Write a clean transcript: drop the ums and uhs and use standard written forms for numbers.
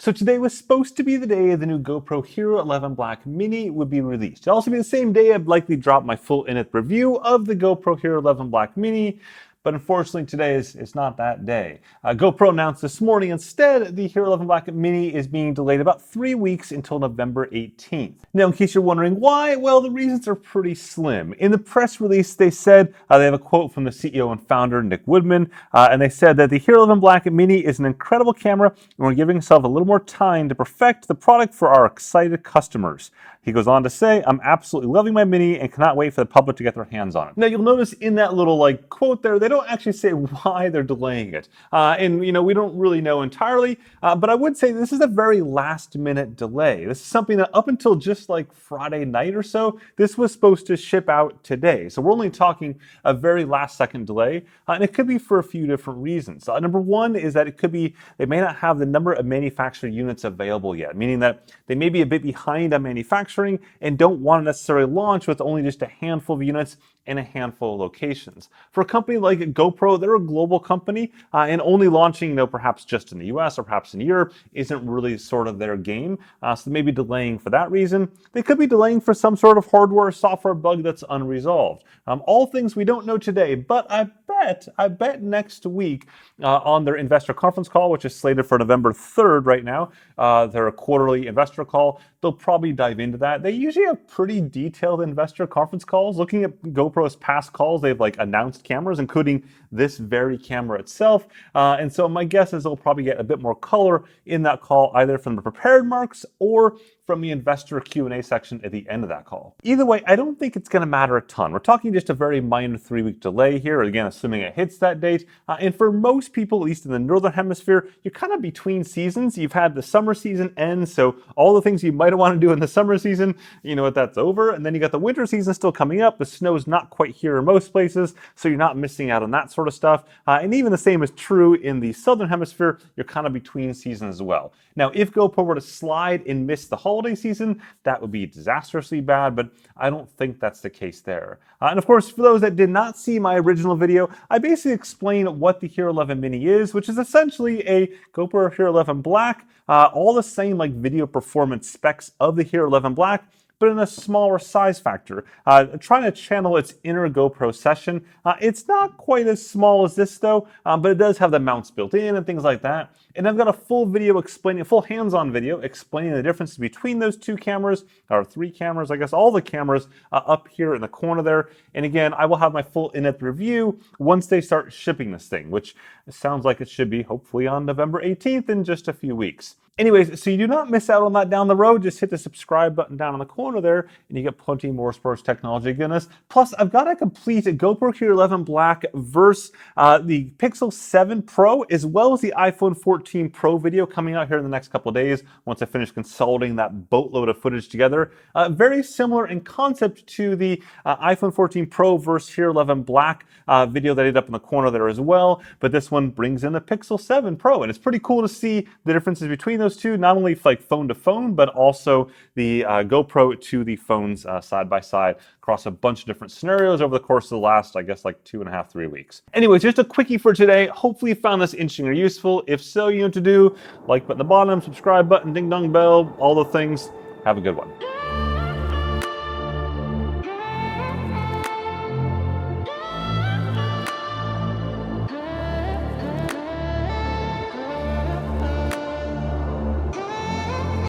So today was supposed to be the day the new GoPro Hero 11 Black Mini would be released. It'd also be the same day I'd likely drop my full in-depth review of the GoPro Hero 11 Black Mini, but unfortunately today is not that day. GoPro announced this morning instead the Hero 11 Black Mini is being delayed about 3 weeks until November 18th. Now, in case you're wondering why, well, the reasons are pretty slim. In the press release, they said, they have a quote from the CEO and founder, Nick Woodman, and they said that the Hero 11 Black Mini is an incredible camera, and we're giving ourselves a little more time to perfect the product for our excited customers. He goes on to say, I'm absolutely loving my Mini and cannot wait for the public to get their hands on it. Now, you'll notice in that little quote there, they don't actually say why they're delaying it. And we don't really know entirely, but I would say this is a very last minute delay. This is something that up until just like Friday night or so, this was supposed to ship out today. So we're only talking a very last second delay, and it could be for a few different reasons. Number one is that it could be they may not have the number of manufactured units available yet, meaning that they may be a bit behind on manufacturing and don't want to necessarily launch with only just a handful of units in a handful of locations. For a company like GoPro, they're a global company, and only launching, perhaps just in the US or perhaps in Europe isn't really sort of their game. So they may be delaying for that reason. They could be delaying for some sort of hardware or software bug that's unresolved. All things we don't know today, but I bet next week on their investor conference call, which is slated for November 3rd right now, their quarterly investor call, they'll probably dive into that. They usually have pretty detailed investor conference calls. Looking at GoPro's past calls, they've announced cameras, including this very camera itself. And so my guess is they'll probably get a bit more color in that call, either from the prepared remarks or from the investor Q&A section at the end of that call. Either way, I don't think it's going to matter a ton. We're talking just a very minor 3-week delay here, again, assuming it hits that date. And for most people, at least in the Northern Hemisphere, you're kind of between seasons. You've had the summer season end, so all the things you might want to do in the summer season, that's over. And then you got the winter season still coming up. The snow's not quite here in most places, so you're not missing out on that sort of stuff. And even the same is true in the Southern Hemisphere. You're kind of between seasons as well. Now, if GoPro were to slide and miss the holiday season, that would be disastrously bad, but I don't think that's the case there. And of course, for those that did not see my original video, I basically explain what the Hero 11 Mini is, which is essentially a GoPro Hero 11 Black, all the same video performance specs of the Hero 11 Black, but in a smaller size factor, trying to channel its inner GoPro session. It's not quite as small as this though, but it does have the mounts built in and things like that. And I've got a full hands-on video explaining the differences between those two cameras, or 3 cameras, I guess, all the cameras up here in the corner there. And again, I will have my full in-depth review once they start shipping this thing, which sounds like it should be hopefully on November 18th in just a few weeks. Anyways, so you do not miss out on that down the road. Just hit the subscribe button down in the corner there, and you get plenty more sports technology goodness. Plus, I've got a complete GoPro Hero 11 Black versus the Pixel 7 Pro, as well as the iPhone 14 Pro video coming out here in the next couple of days once I finish consolidating that boatload of footage together. Very similar in concept to the iPhone 14 Pro versus Hero 11 Black video that I did up in the corner there as well, but this one brings in the Pixel 7 Pro, and it's pretty cool to see the differences between those two, not only phone to phone, but also the GoPro to the phones side by side across a bunch of different scenarios over the course of the last, I guess, 2.5, 3 weeks. Anyways, just a quickie for today. Hopefully you found this interesting or useful. If so, you know what to do. Like button at the bottom, subscribe button, ding dong bell, all the things. Have a good one.